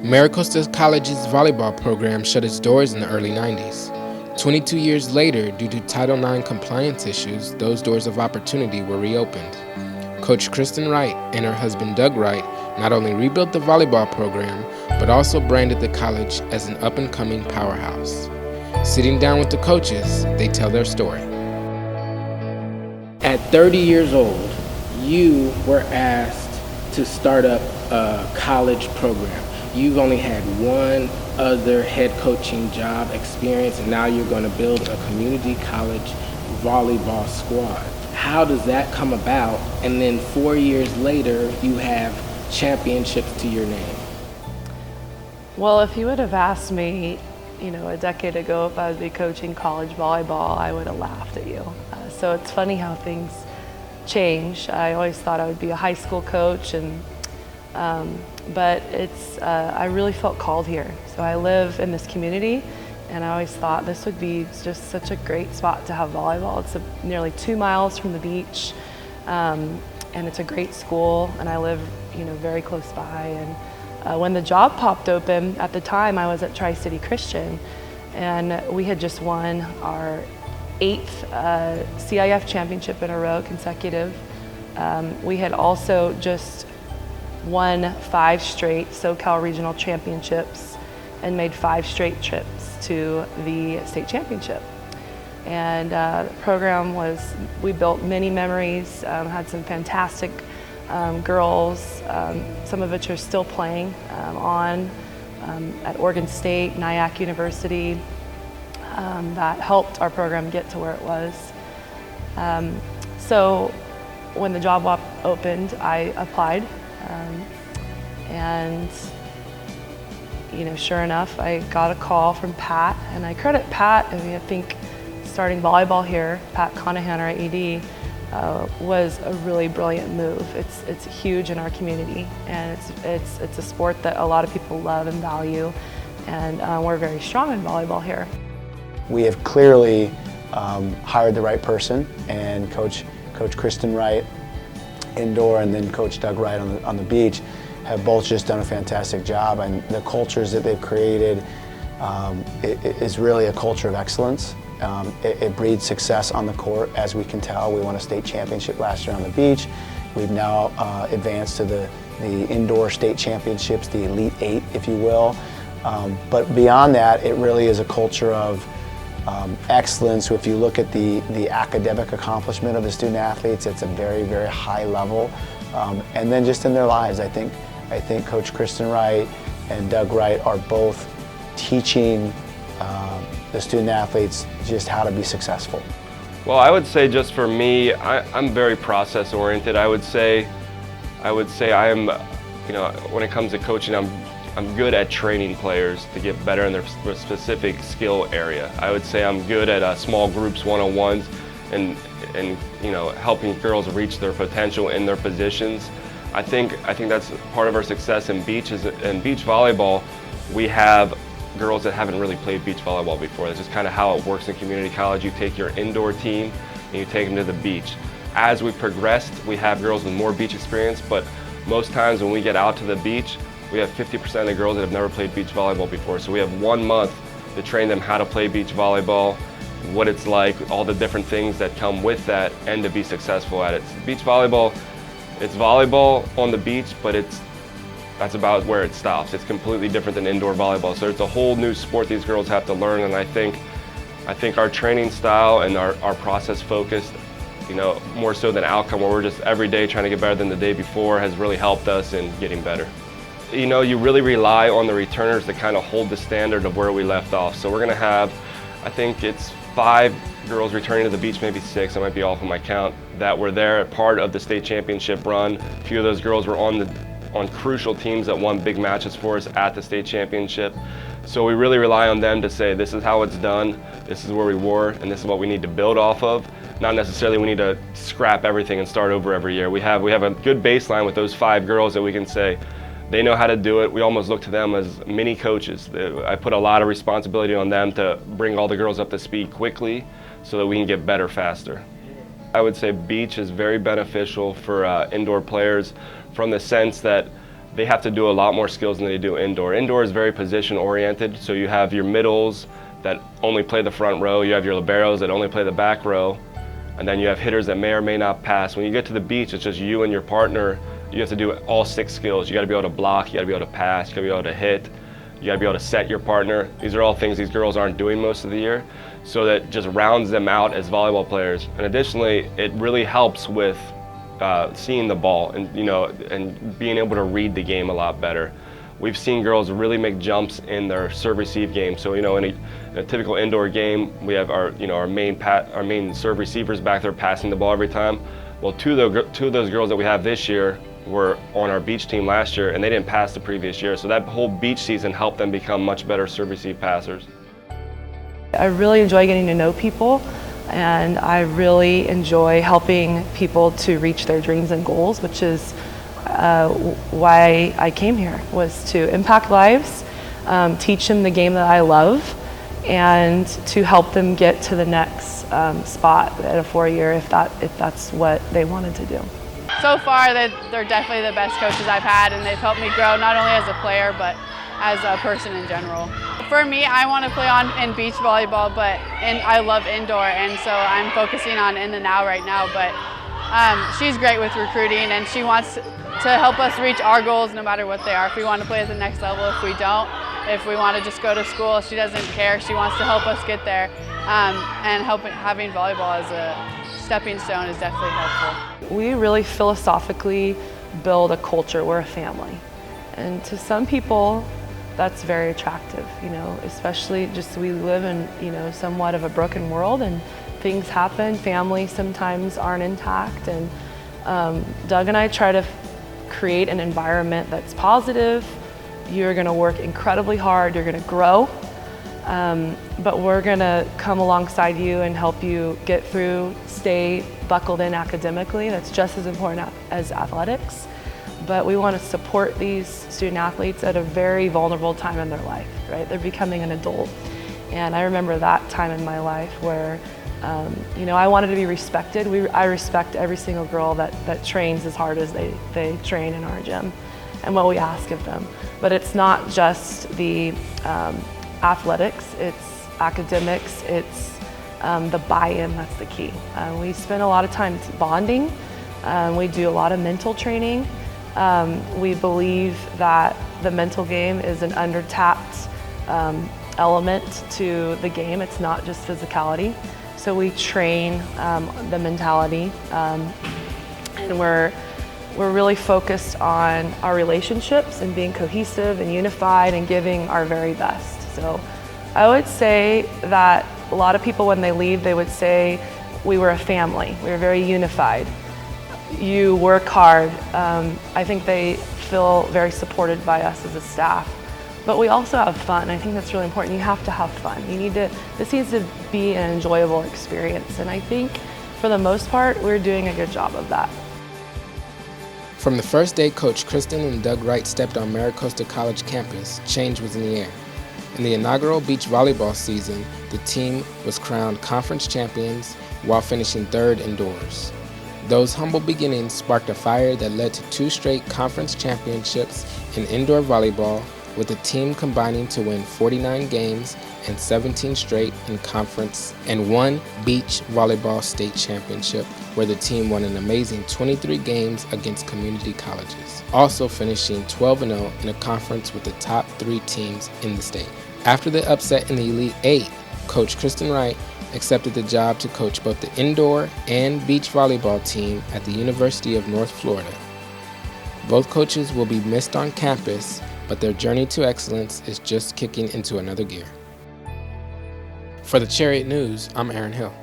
MiraCosta College's volleyball program shut its doors in the early 90s. 22 years later, due to Title IX compliance issues, those doors of opportunity were reopened. Coach Kristen Wright and her husband Doug Wright not only rebuilt the volleyball program, but also branded the college as an up-and-coming powerhouse. Sitting down with the coaches, they tell their story. At 30 years old, you were asked to start up a college program. You've only had one other head coaching job experience, and now you're going to build a community college volleyball squad. How does that come about? And then 4 years later, you have championships to your name. Well, if you would have asked me, a decade ago if I would be coaching college volleyball, I would have laughed at you. So it's funny how things change. I always thought I would be a high school coach, but I really felt called here. So I live in this community, and I always thought this would be just such a great spot to have volleyball. It's nearly 2 miles from the beach, and it's a great school, and I live, very close by. And when the job popped open, at the time I was at Tri-City Christian, and we had just won our 8th CIF championship in a row, consecutive. We had also just won 5 straight SoCal Regional Championships and made 5 straight trips to the state championship. And the program we built many memories, had some fantastic girls, some of which are still playing at Oregon State, Nyack University, that helped our program get to where it was. So when the job opened, I applied, and sure enough, I got a call from Pat, and I credit Pat. I think starting volleyball here, Pat Conahan, our AD, was a really brilliant move. It's huge in our community, and it's a sport that a lot of people love and value, and we're very strong in volleyball here. We have clearly hired the right person, and Coach Kristen Wright indoor and then Coach Doug Wright on the beach have both just done a fantastic job, and the cultures that they've created is really a culture of excellence. It breeds success on the court, as we can tell. We won a state championship last year on the beach. We've now advanced to the indoor state championships, the Elite 8, if you will. But beyond that, it really is a culture of excellence. So if you look at the academic accomplishment of the student athletes, it's a very, very high level. And then just in their lives, I think Coach Kristen Wright and Doug Wright are both teaching the student athletes just how to be successful. Well, I would say just for me, I'm very process oriented. I would say I am, when it comes to coaching, I'm good at training players to get better in their specific skill area. I would say I'm good at small groups, one-on-ones, and helping girls reach their potential in their positions. I think that's part of our success in beach. In beach volleyball, we have girls that haven't really played beach volleyball before. That's just kind of how it works in community college. You take your indoor team and you take them to the beach. As we progressed, we have girls with more beach experience, but most times when we get out to the beach, we have 50% of the girls that have never played beach volleyball before. So we have 1 month to train them how to play beach volleyball, what it's like, all the different things that come with that, and to be successful at it. Beach volleyball, it's volleyball on the beach, but that's about where it stops. It's completely different than indoor volleyball. So it's a whole new sport these girls have to learn, and I think our training style and our process focused, more so than outcome, where we're just every day trying to get better than the day before, has really helped us in getting better. You really rely on the returners to kind of hold the standard of where we left off. So we're gonna have, I think it's 5 girls returning to the beach, maybe 6, I might be off on my count, that were there at part of the state championship run. A few of those girls were on crucial teams that won big matches for us at the state championship. So we really rely on them to say, this is how it's done, this is where we were, and this is what we need to build off of. Not necessarily we need to scrap everything and start over every year. We have a good baseline with those 5 girls that we can say, they know how to do it. We almost look to them as mini coaches. I put a lot of responsibility on them to bring all the girls up to speed quickly so that we can get better faster. I would say beach is very beneficial for indoor players from the sense that they have to do a lot more skills than they do indoor. Indoor is very position oriented, so you have your middles that only play the front row, you have your liberos that only play the back row, and then you have hitters that may or may not pass. When you get to the beach, it's just you and your partner. You have to do all 6 skills. You got to be able to block, you got to be able to pass, you got to be able to hit, you got to be able to set your partner. These are all things these girls aren't doing most of the year, so that just rounds them out as volleyball players. And additionally, it really helps with seeing the ball and and being able to read the game a lot better. We've seen girls really make jumps in their serve-receive game. So in a typical indoor game, we have our main serve receivers back there passing the ball every time. Well, two of those girls that we have this year were on our beach team last year, and they didn't pass the previous year. So that whole beach season helped them become much better serve-receive passers. I really enjoy getting to know people, and I really enjoy helping people to reach their dreams and goals, which is why I came here, was to impact lives, teach them the game that I love, and to help them get to the next spot at a 4-year if that's what they wanted to do. So far, they're definitely the best coaches I've had, and they've helped me grow not only as a player but as a person in general. For me, I want to play in beach volleyball, and I love indoor, and so I'm focusing on in the now right now. But she's great with recruiting, and she wants to help us reach our goals no matter what they are. If we want to play at the next level, if we don't, if we want to just go to school, she doesn't care. She wants to help us get there, and having volleyball as a stepping stone is definitely helpful. We really philosophically build a culture. We're a family, and to some people, that's very attractive, especially just we live in, somewhat of a broken world, and things happen. Families sometimes aren't intact, and Doug and I try to create an environment that's positive. You're gonna work incredibly hard, you're gonna grow, but we're gonna come alongside you and help you get through, stay buckled in academically. That's just as important as athletics. But we want to support these student athletes at a very vulnerable time in their life, right? They're becoming an adult. And I remember that time in my life where, I wanted to be respected. I respect every single girl that trains as hard as they train in our gym and what we ask of them. But it's not just the athletics, it's academics, it's the buy-in, that's the key. We spend a lot of time bonding. We do a lot of mental training. We believe that the mental game is an under-tapped element to the game. It's not just physicality. So we train the mentality, and we're really focused on our relationships and being cohesive and unified and giving our very best. So I would say that a lot of people, when they leave, they would say we were a family. We were very unified. You work hard. I think they feel very supported by us as a staff. But we also have fun. I think that's really important. You have to have fun. This needs to be an enjoyable experience. And I think for the most part, we're doing a good job of that. From the first day Coach Kristen and Doug Wright stepped on MiraCosta College campus, change was in the air. In the inaugural beach volleyball season, the team was crowned conference champions while finishing 3rd indoors. Those humble beginnings sparked a fire that led to 2 straight conference championships in indoor volleyball, with the team combining to win 49 games and 17 straight in conference, and 1 beach volleyball state championship, where the team won an amazing 23 games against community colleges, also finishing 12-0 in a conference with the top 3 teams in the state. After the upset in the Elite 8, Coach Kristen Wright accepted the job to coach both the indoor and beach volleyball team at the University of North Florida. Both coaches will be missed on campus, but their journey to excellence is just kicking into another gear. For the Chariot News, I'm Aaron Hill.